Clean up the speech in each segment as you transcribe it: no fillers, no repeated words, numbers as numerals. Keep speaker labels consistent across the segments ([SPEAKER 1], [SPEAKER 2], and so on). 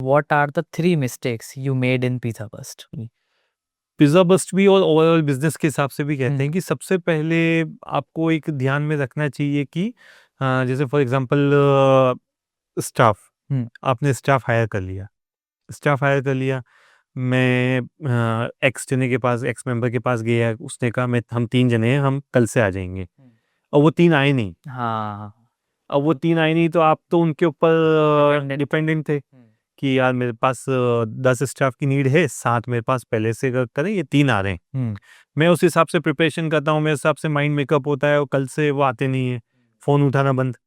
[SPEAKER 1] what are the 3 mistakes you made in Pizza Bust?
[SPEAKER 2] Pizza Bust भी और overall business के हिसाब से भी कहते
[SPEAKER 1] हम्म।
[SPEAKER 2] हैं कि सबसे पहले आपको एक ध्यान में रखना चाहिए कि जैसे फॉर एग्जांपल स्टाफ,
[SPEAKER 1] हम्म।
[SPEAKER 2] आपने स्टाफ हायर कर लिया। मैं एक्स जने के पास, एक्स मेंबर के पास गया, उसने कहा मैं हम 3 जने हैं, हम कल से आ जाएंगे। और वो 3 आए नहीं।
[SPEAKER 1] हाँ।
[SPEAKER 2] अब वो 3 आए नहीं तो आप तो उनके ऊपर
[SPEAKER 1] Dependent।
[SPEAKER 2] डिपेंडेंट थे कि यार मेरे पास 10 स्टाफ की नीड है, 7 मेरे पास पहले से करें, ये 3 आ रहे हैं। मैं उस हिसाब से प्रिपरेशन करता हूँ, मेरे हिसाब से माइंड मेकअप होता है, और कल से वो आते नहीं है, फ़ोन उठाना बंद।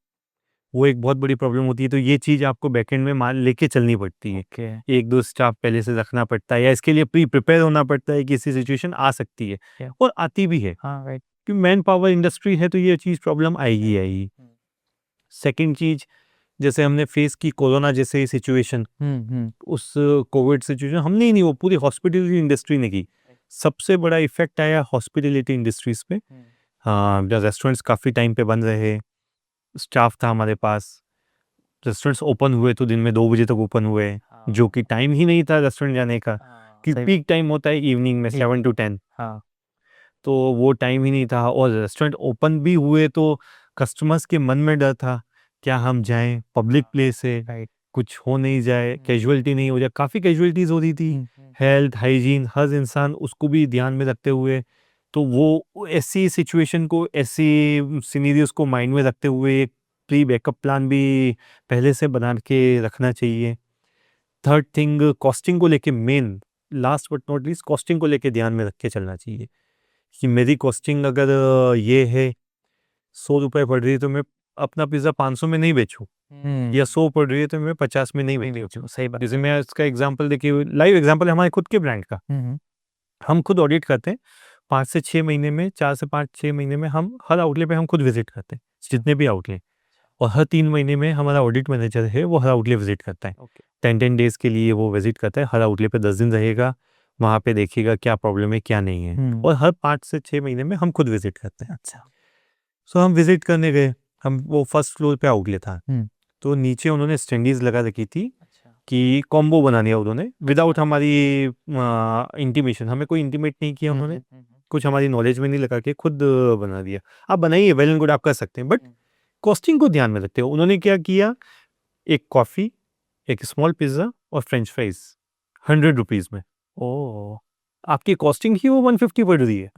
[SPEAKER 2] वो एक बहुत बड़ी प्रॉब्लम होती है। तो ये चीज़ आपको बैकएंड में मान लेके चलनी पड़ती है।
[SPEAKER 1] ओके।
[SPEAKER 2] 1-2 स्टाफ पहले से रखना पड़ता है, या इसके लिए प्रिपेयर होना पड़ता है कि ऐसी सिचुएशन आ सकती है,
[SPEAKER 1] Yeah।
[SPEAKER 2] और आती भी है।
[SPEAKER 1] हाँ, राइट।
[SPEAKER 2] कि मैन पावर इंडस्ट्री है तो ये चीज़ प्रॉब्लम आएगी ही आएगी। सेकंड चीज़, जैसे हमने फेस की कोरोना जैसे सिचुएशन, उस कोविड सिचुएशन हमने ही नहीं, वो पूरी हॉस्पिटलिटी इंडस्ट्री ने की। सबसे बड़ा इफेक्ट आया हॉस्पिटलिटी इंडस्ट्रीज पे। हाँ, रेस्टोरेंट्स काफ़ी टाइम पे बंद रहे, स्टाफ था हमारे पास। रेस्टोरेंट्स ओपन हुए तो दिन में 2 बजे तक ओपन हुए, जो कि टाइम ही नहीं था रेस्टोरेंट जाने का, कि
[SPEAKER 1] सही।
[SPEAKER 2] पीक टाइम होता है इवनिंग में 7 to 10।
[SPEAKER 1] हाँ।
[SPEAKER 2] तो वो टाइम ही नहीं था, और रेस्टोरेंट ओपन भी हुए तो कस्टमर्स के मन में डर था, क्या हम जाएं, पब्लिक प्लेस है,
[SPEAKER 1] राइट।
[SPEAKER 2] कुछ हो नहीं जाए, कैजुअलिटी नहीं हो जाए। काफ़ी कैजुअलिटीज हो रही थी। हेल्थ हाइजीन हर इंसान उसको भी ध्यान में रखते हुए, तो वो ऐसी सिचुएशन को, ऐसी सिनेरियोस को माइंड में रखते हुए एक प्री बैकअप प्लान भी पहले से बना के रखना चाहिए। थर्ड थिंग, कॉस्टिंग को लेके, main last but not least, costing को लेके ध्यान में रख के चलना चाहिए कि मेरी कॉस्टिंग अगर ये है, 100 रुपये पड़ रही है, तो मैं अपना पिज़्ज़ा 500 में नहीं बेचूं, या 100 पड़ रही है तो मैं 50 में नहीं बेचूं।
[SPEAKER 1] सही बात।
[SPEAKER 2] जैसे मैं इसका एग्जांपल देखिए, लाइव एग्जांपल है हमारे खुद के ब्रांड का। हम खुद ऑडिट करते हैं 5 से 6 महीने में, 4 से 5-6 महीने में हम हर आउटलेट पे हम खुद विजिट करते हैं, जितने भी आउटलेट। और हर 3 महीने में हमारा ऑडिट मैनेजर है, वो हर आउटलेट विजिट करता है। 10 डेज के लिए वो विजिट करता है, हर आउटलेट पे 10 दिन रहेगा, वहाँ पे देखिएगा क्या प्रॉब्लम है क्या नहीं है। और हर 5 से 6 महीने में हम खुद विजिट करते हैं।
[SPEAKER 1] अच्छा।
[SPEAKER 2] सो हम विजिट करने गए, हम वो फर्स्ट फ्लोर पे आउटलेट था, तो नीचे उन्होंने स्टैंडीज लगा रखी थी कि कॉम्बो बनानी है उन्होंने, विदाउट हमारी इंटीमेशन, हमें कोई इंटीमेट नहीं किया उन्होंने, कुछ हमारी नॉलेज में नहीं लगा के खुद बना दिया। आप बनाइए, वेल एंड गुड, आप कर सकते हैं, बट कॉस्टिंग को ध्यान में रखते हो। उन्होंने क्या किया, एक कॉफ़ी, एक स्मॉल पिज़्ज़ा और फ्रेंच फ्राइज 100 रुपीज़ में।
[SPEAKER 1] ओ।
[SPEAKER 2] आपकी कॉस्टिंग ही वो 150 पड़ रही है।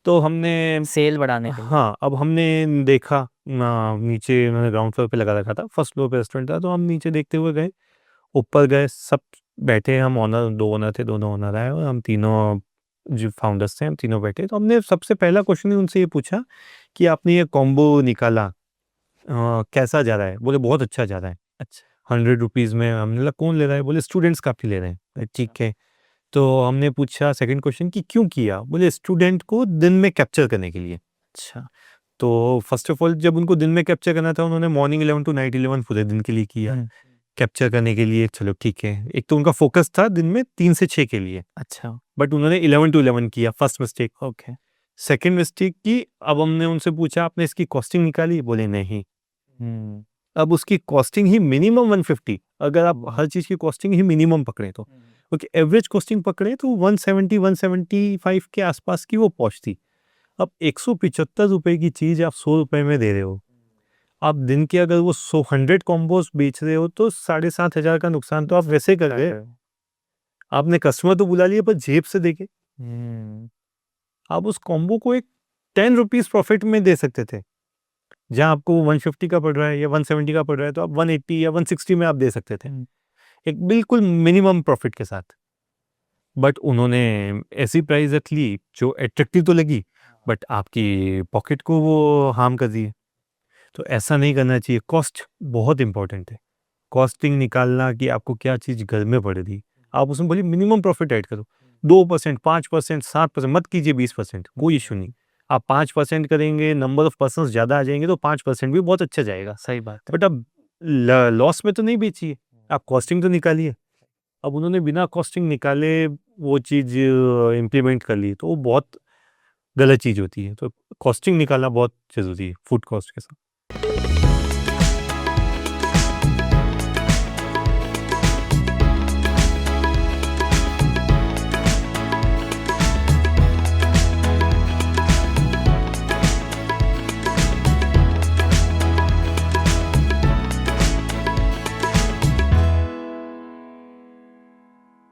[SPEAKER 2] तो हमने
[SPEAKER 1] सेल बढ़ाने के लिए।
[SPEAKER 2] हाँ, अब हमने देखा नीचे उन्होंने ग्राउंड फ्लोर पे लगा रखा था, फर्स्ट फ्लोर पे रेस्टोरेंट था, तो हम नीचे देखते हुए गए, ऊपर गए, सब बैठे, हम ओनर, 2 ओनर थे, दोनों ओनर आए, और हम तीनों जो फाउंडर्स थे, हम तीनों बैठे। तो हमने सबसे पहला क्वेश्चन ही उनसे ये पूछा कि आपने ये कॉम्बो निकाला, कैसा जा रहा है? बोले बहुत अच्छा जा रहा है।
[SPEAKER 1] अच्छा।
[SPEAKER 2] 100 रुपीज़ में। हमने बोला कौन ले रहा है? बोले स्टूडेंट्स काफ़ी ले रहे हैं। ठीक है। तो हमने पूछा सेकंड क्वेश्चन कि क्यों किया? बोले स्टूडेंट को दिन में कैप्चर करने के लिए।
[SPEAKER 1] अच्छा।
[SPEAKER 2] तो फर्स्ट ऑफ ऑल, जब उनको दिन में कैप्चर करना था, उन्होंने मॉर्निंग 11 टू नाइट 11 पूरे दिन के लिए किया कैप्चर करने के लिए। चलो ठीक है, एक तो उनका फोकस था दिन में 3 से 6 के लिए,
[SPEAKER 1] अच्छा।
[SPEAKER 2] बट उन्होंने 11 टू 11 किया, first mistake.
[SPEAKER 1] Okay.
[SPEAKER 2] Second mistake की, अब हमने उनसे पूछा आपने इसकी कॉस्टिंग निकाली? बोले नहीं। अब उसकी कॉस्टिंग ही मिनिमम 150, अगर आप हर चीज़ की कॉस्टिंग ही मिनिमम पकड़े तो, क्योंकि एवरेज कॉस्टिंग पकड़े तो 170-175 के आसपास की वो पहुंचती। अब 175 रुपए की चीज़ आप 100 रुपए में दे रहे हो, आप दिन के अगर वो 100 कॉम्बोज बेच रहे हो तो 7,500 का नुकसान तो आप वैसे कर रहे हो। आपने कस्टमर तो बुला लिया, पर जेब से देके आप उस कॉम्बो को एक 10 रुपीज़ प्रॉफिट में दे सकते थे, जहाँ आपको 150 का पड़ रहा है या 170 का पड़ रहा है, तो आप 180 या 160 में आप दे सकते थे, एक बिल्कुल मिनिमम प्रॉफिट के साथ। बट उन्होंने ऐसी प्राइस रख ली जो अट्रैक्टिव तो लगी, बट आपकी पॉकेट को वो हार्म कर दी है। तो ऐसा नहीं करना चाहिए। कॉस्ट बहुत इंपॉर्टेंट है, कॉस्टिंग निकालना कि आपको क्या चीज़ घर में पड़ रही, आप उसमें बोलिए मिनिमम प्रॉफिट ऐड करो। 2%, 5%, 7% मत कीजिए, 20%, कोई इशू नहीं। आप 5% करेंगे, नंबर ऑफ पर्सन ज़्यादा आ जाएंगे, तो 5% भी बहुत अच्छा जाएगा।
[SPEAKER 1] सही बात है।
[SPEAKER 2] बट अब लॉस में तो नहीं बेचिए, आप कॉस्टिंग तो निकालिए। अब उन्होंने बिना कॉस्टिंग निकाले वो चीज़ इम्प्लीमेंट कर ली, तो वो बहुत गलत चीज़ होती है। तो कॉस्टिंग निकालना बहुत ज़रूरी है फूड कॉस्ट के साथ।